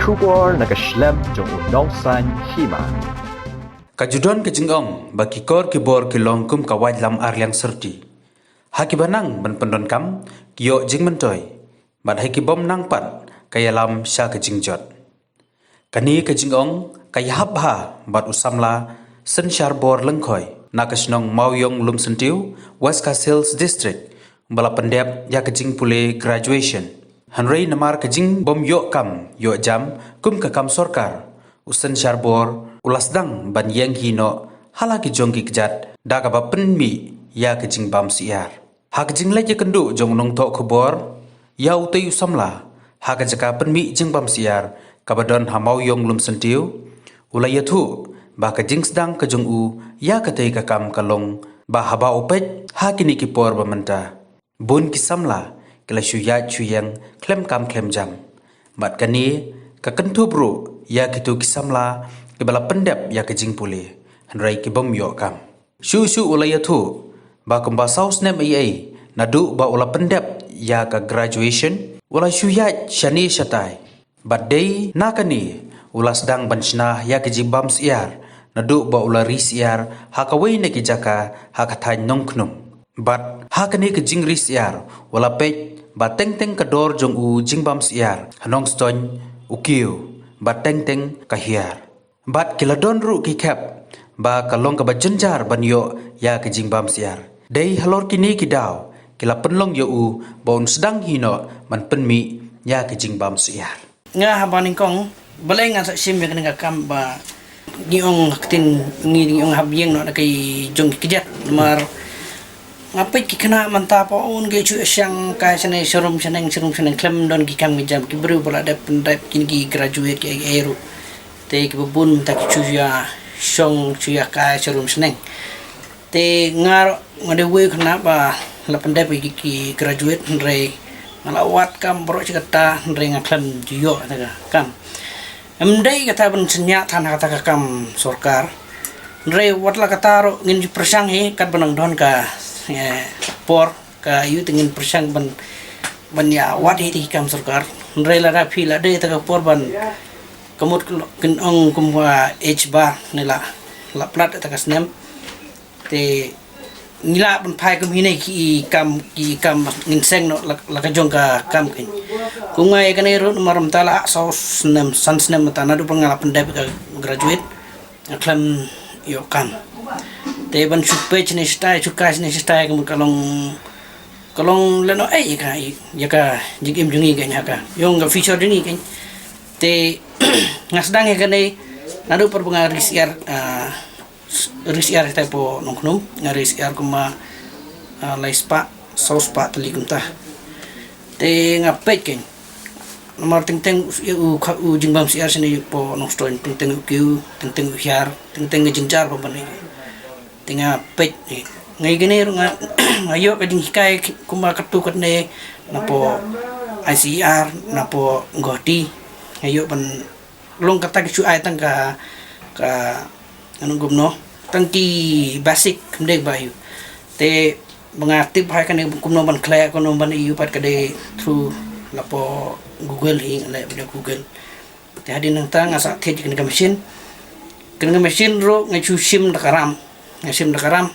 kubor nakaslem jong unongsan hima. Kajudon kejengong bagi kor kibor kilong kum kawaj lam arliang serti. Haki banang ban pendon kam kiyo jing mentoy. Bad haki bom nang pat kaya lam sya kejingjot. Kani kejengong kaya habha bad usamla sen syar bor lengkoi. Nakasnong mauyong lum sentiu West Hills District. Bala pendep ya kejing pule graduation. Hanrei namar kejing bom yok kam yok jam kum ke kam sorkar. Usen syar bor ulasdang ban yang hino halaki jongki kejat daga ba penmi ya kejing bam siar. Ha kejing leje kendu jong nong tok kubor ya utai usamla ha kejaka penmi jing bam siar kabadon hamau yong lum sentiu ulaya tu ba kejing sedang kejong u ya katai kakam kalong ba haba upet ha kini kipor ba menta bun kisamla kala syuyat syuyang klem kam klem jam mat kani kakentu bro ya kitu kisamla kebala pendep ya kejing pule hanrai kibom yok kam syu ulaya tu ba kemba saus nem ai nadu ba ula pendep ya ka graduation ula syuyat syani syatai badai nakani ula sedang bansna ya kejing bam siar nadu ba ula risiar hakawai ne kijaka hakatai nongknum bat hakani kejing risiar ula pej ba teng kador jong u jingbam siar hanong ston ukiu ba teng kahiar bat kiladon ru ki kap ba kalong ka bajenjar banyo ya ke jingbam siar dei halor kini kidaw kila penlong yo u bon sedang hino man penmi ya ke jingbam siar nga habaning kong balay nga sa sim ya nga kam ba giong tin ngiong habyeng no kay jong kijat mar ngapit ki kana manta pa on ge chu syang ka sanay serum sanang klem don ki kam jam ki bru bala da pendap kini ki graduate ki eru te ki bun ta ki chu ya song chu ya ka serum sanang te ngar ngade we kana ba la pendap ki graduate re ngalawat kam bro cikata re ngaklem jiyo ta kam amdai kata ban senya tan kata kam sorkar re watla kata ro ngin persang he kat banang don ka por ka yu tingin persang ban ya wat hi kam sarkar rela ra phila de ta por ban kamut kin ong kumwa h bar nila la plat ta kasnem te nila ban phai kum hinai ki kam ngin seng no la ka jong ka kam kin kungai ka ne ro maram tala so snem san snem ta na du pangala pandai ka graduate aklam yo kam te ban chupe chne stai chukai chne stai kum kalong leno ya ka jigim jungi ka nya ka yong ga feature jungi ka te ngasdang ka ne nadu perbunga risiar ta po nongknum risiar kuma laispa sauspa telikumta te ngapet ken nomor teng u jingbam siar sini po nongstoin teng ukiu teng uhiar teng jinjar po bani tinga pet ngai gene nga ayo ka ding hikai kuma katu katne napo ICR napo ngoti ayo ban long kata ki ai tang ka anu gumno tangki basic kemdek bayu te mengaktif hai kan gumno ban klaya kono ban iu pat kade through lapo Google hi le pada Google te hadin nang tang asa the kan mesin ro ngai chu sim dakaram ngasim dakaram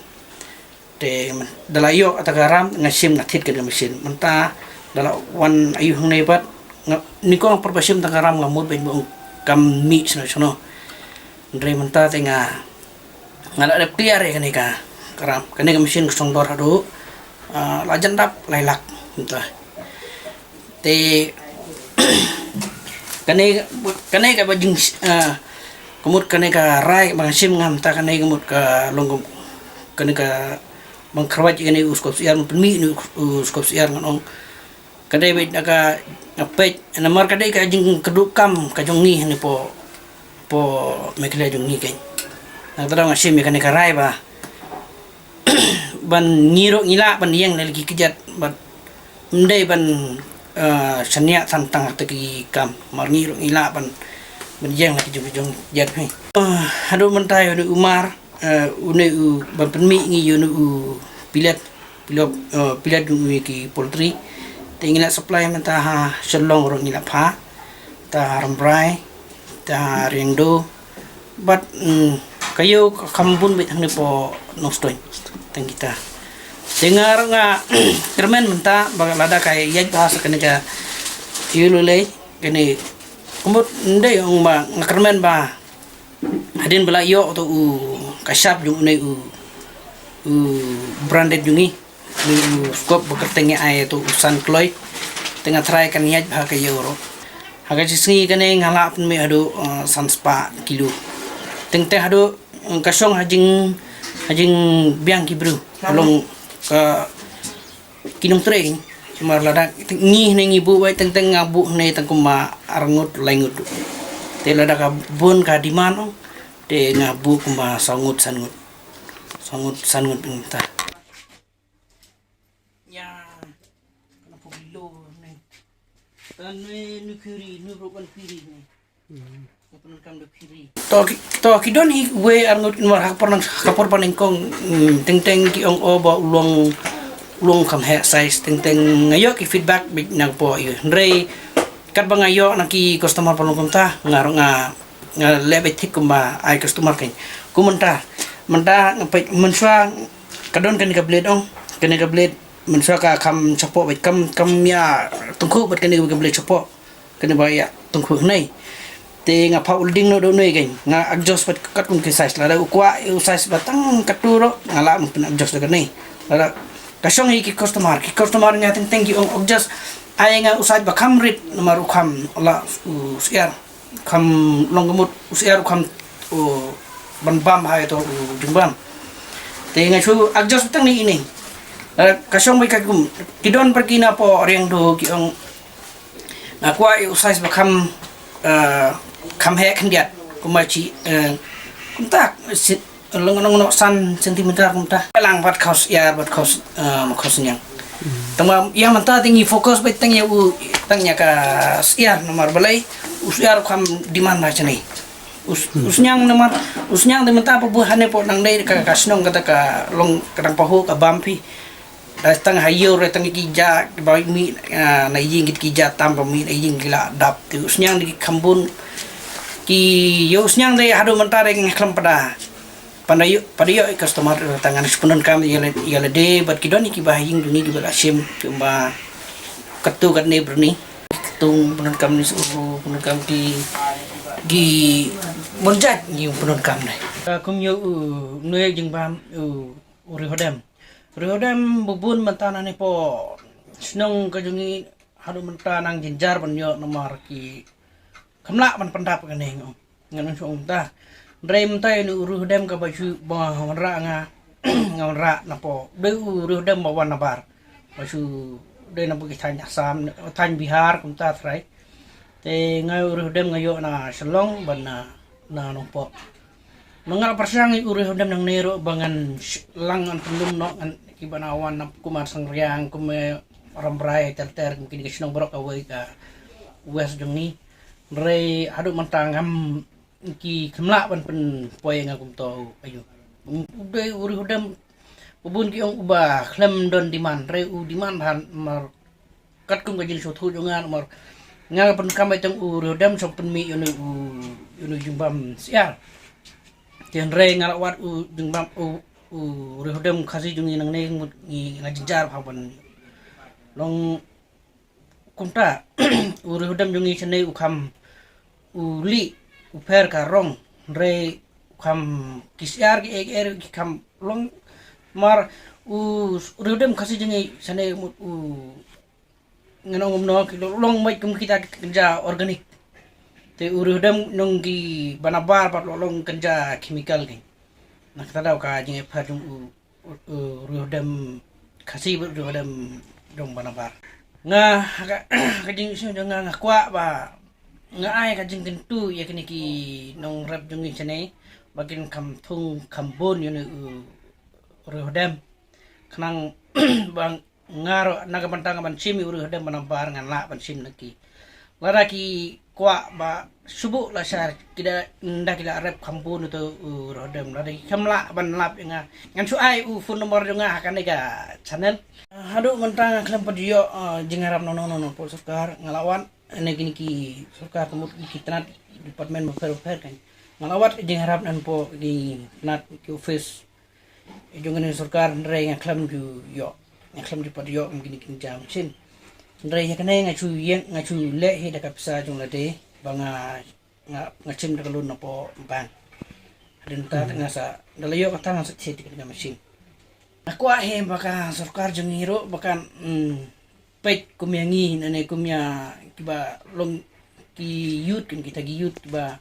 te dalayo atagaram ngasim nathit ke mesin menta dala wan ayu hangne bat niko perpasim dakaram ngamut ben bong kam mi sono ndre menta te ngala de clear kan ka karam kan mesin song dor hadu lajan dap lailak menta te kane ka bajing kemut kane ka rai mangasim ngam ta kane kemut ka longgom kane ka mangkrawat kane uskop siar penmi uskop siar nong kane be ka apet namar kane ka jing kedukam ka jongi ni po mekle jongi kan na tara ngasim kane ka rai ba ban ngiro ngila ban yang lagi kejat ban ndai ban sanya tantang teki kam mar ngiro ngila ban menjeng lagi jong jat ni hadu mentai unu umar unu ban penmi ngi unu pilat ki poultry tingina supply menta ha shalong ro ngila pha ta rambrai ta riengdo but kayo kambun bit hang po nostoy tang kita dengar nga kermen menta baga lada kay yaj bahasa kanega yululay kani kumut ndai ong ba nga kermen ba adin bala yo to kasyap yung unay branded yungi scope bekertenge ay to San Kloy tengah try kan yaj bah kay euro haga singi kane ngala pun me ado sanspa kilo teng ado kasong hajing biang kibru along ka kinong train mar lada ngi nengi bu wai teng ngabu nei teng kuma arangut lengut te lada ka bon ka dimano te ngabu kuma sangut pinta ya kana pobilo nei tan ni kiri ni rokan kiri nei to kidon hi we arngot inwar kapor panengkong teng ki ong oba ulong kam he size teng ngayo ki feedback big nag po yu ndrei kat ba ngayo naki customer palong ta ngaro nga lebe tik kuma ai customer ken kumenta menta ngapet menswa kadon kan ka blade ong kan ka blade menswa ka kam chapo bet kam ya tungku bet kan ka blade chapo kan ba ya tungku nei te nga pa ulding no do noi gen nga adjust pat kat kun ke size la ukwa size batang katuro nga la mun adjust daga nei la kasong iki customer nga teng gi on adjust ay nga usad ba kamrit namaru kam la usiar kam longgamut usiar kam banbam hay to jungbam te nga chu adjust tang ni ini kasong may kagum kidon pergi na po riang do gi on nga kwa size ba kam he kan dia kumaci kuntak long san sentimeter kuntak lang bat kaos ya bat kaos makosnya tama yang manta tinggi fokus bet tangnya tangnya ka siar nomor balai usiar kam di mana cini usnyang nomor usnyang de menta pabuhane po nang dai ka kasnong kata ka long kadang pahu ka bampi datang hayo re tang kija bawi mi na ying kija tam mi ying gila dap tu usnyang di kambun ki yo usnyang de hadu mentare ngeklam pada pandayo padayo customer tangan sepenon kami yale de bat kidon ki bahing duni di bala sim cuma ketu kan ne berni tung penon kami suruh penon kami gi monjat ni penon kami kum yo nuy jing bam uri hodam bubun mentana ni po senong kajungi hadu mentanang jenjar banyo nomor ki kamla man pendap kan ngo ngan song ta rem tai nu uru dem ka baju ba ra nga ngamra na po de uru dem ba wan bar baju de na buki tanya sam tan bihar kum ta trai te ngai uru dem ngayo na selong ban na no po mangal persang uru dem nang nero bangan lang an pelum no an kibanawan na kumar sang riang kum rambrai ter mungkin ke sinong borok awai ka west jong ni rei adu mantangam ki kemla ban pen poy nga kum to ayu de uri hodam ubun ki ong uba klem don diman rei u diman han mar kat kum gajil so thu jongan mar nga pen kam tang uri hodam so pen mi unu jumbam siar ten rei nga wat u jumbam uri hodam khasi jungi nang ne ngi ngajar phaban long kumta uri hodam jungi chane ukam uli uper karong re ukam kisiar ki kam long mar uri hodam khasi jungi chane nganong no long mai kum kita kerja organik te uri hodam nong gi banabar pat long kerja chemical ki nak tadaw ka jinge phadum uri hodam khasi uri hodam dong banabar nga kajing sing nga kwa ba nga ai kajing tentu ya kini ki nong rap jungi chane bagin kam thung kambon yun hodam kanang bang ngaro naga bantang ban sim hodam banabar ngan la ban sim naki lara ki kwa ba subu la sar kida nda kida rap kambon itu hodam lara kamla ban lap nga ngan su ai phone nomor nga kan ga channel hadu mentang klam padio jengarap no pol sekar ngalawan ane gini ki surkar kemut ki tanat departemen memper kan ngalawat jeng harap nan po di tanat ki office jong ni surkar ndre ngaklam ju yo ngaklam di pod yo gini kin jam chin ndre ya kanai ngachu yeng ngachu le he da kapsa jong lade banga ngachim da kalun po bang dan ta ngasa dalayo ka tangan sa cheti ka machine aku ahe baka surkar jong hiro bakan pet kumyangi nane kumya kiba long ki youth kan kita gi youth kiba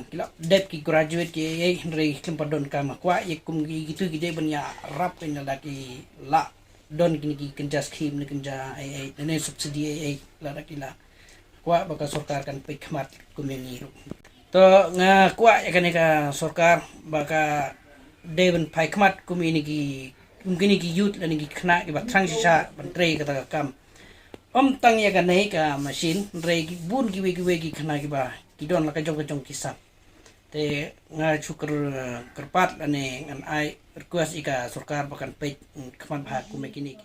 kila det ki graduate ki ai ndre kempadon kama kwa ye kum gi gitu gide banya rap kan da ki la don kini ki kenja scheme ni kenja ai nane subsidi ai la kila kwa baka surkar kan pet khamat kumyangi ro to nga kwa ya kan ka surkar baka deven pai khamat kumyangi mungkin ki youth dan ki kena ki batrang sisa bantre kata kam tang ya kan ka machine re ki bun ki we kena ki ba ki don la ka jong kisap te nga chukur kerpat ane ngan ai request ika surkar bakan page khamat ba ku mekini